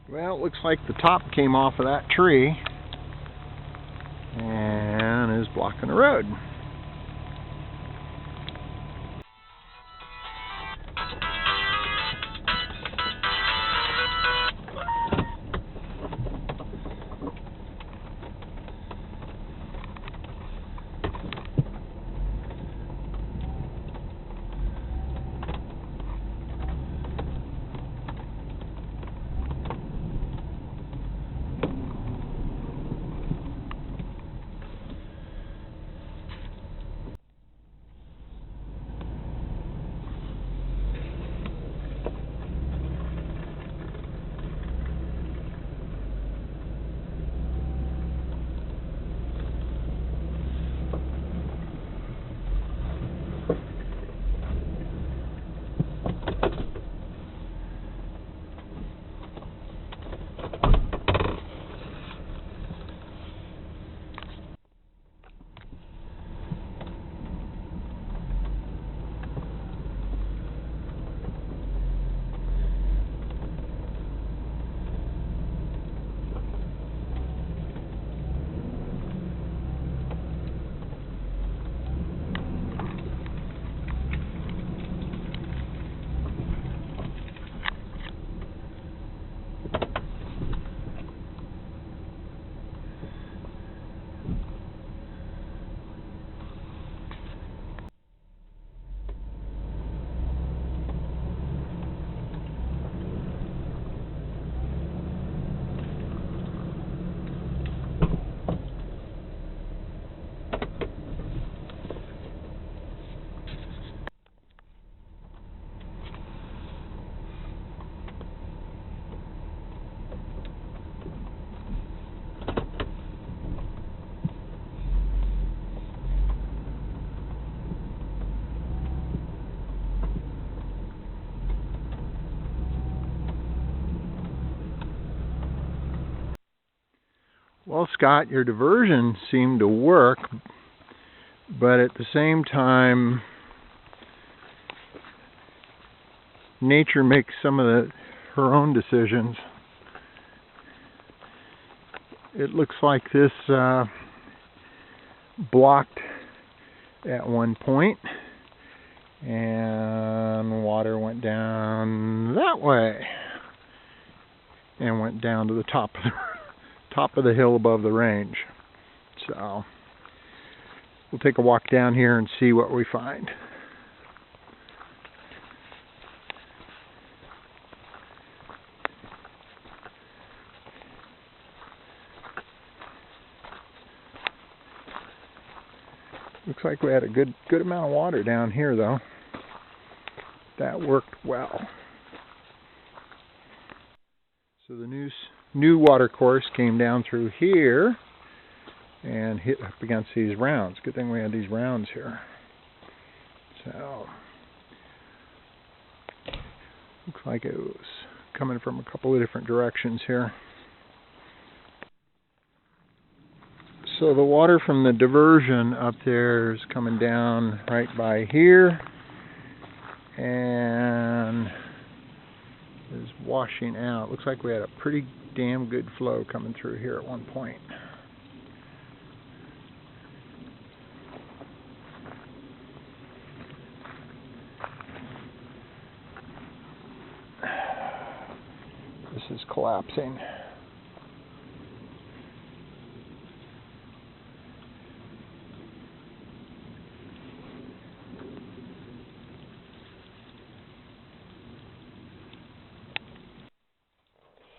Well, it looks like the top came off of that tree and is blocking the road. Well, Scott, your diversion seemed to work, but at the same time, nature makes some of her own decisions. It looks like this blocked at one point, and water went down that way and went down to the top of the hill above the range. So we'll take a walk down here and see what we find. Looks like we had a good amount of water down here, though. That worked well. So the new water course came down through here and hit up against these rounds. Good thing we had these rounds here. So looks like it was coming from a couple of different directions here. So the water from the diversion up there is coming down right by here and is washing out. Looks like we had a pretty damn good flow coming through here at one point. This is collapsing.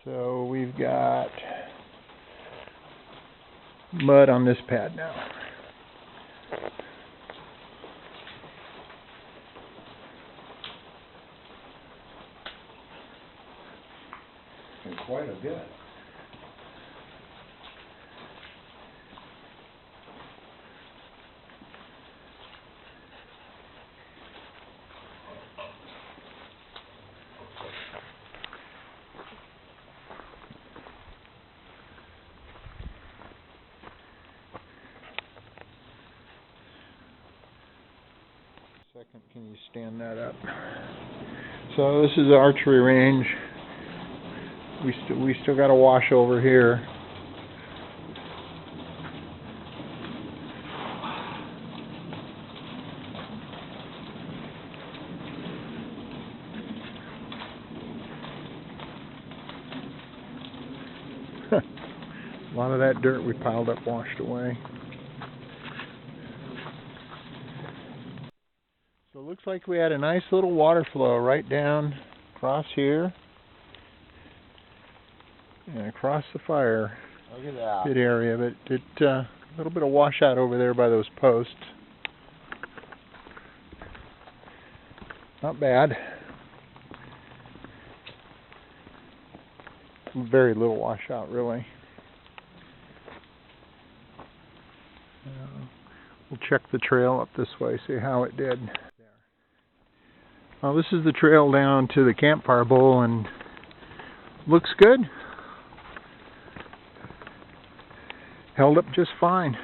So we've got mud on this pad now. And quite a bit. Second, can you stand that up? So this is the archery range. We still got a wash over here. A lot of that dirt we piled up washed away. So it looks like we had a nice little water flow right down across here and across the fire pit area, but a little bit of washout over there by those posts. Not bad. Very little washout, really. We'll check the trail up this way, see how it did. Well, this is the trail down to the campfire bowl, and looks good. Held up just fine.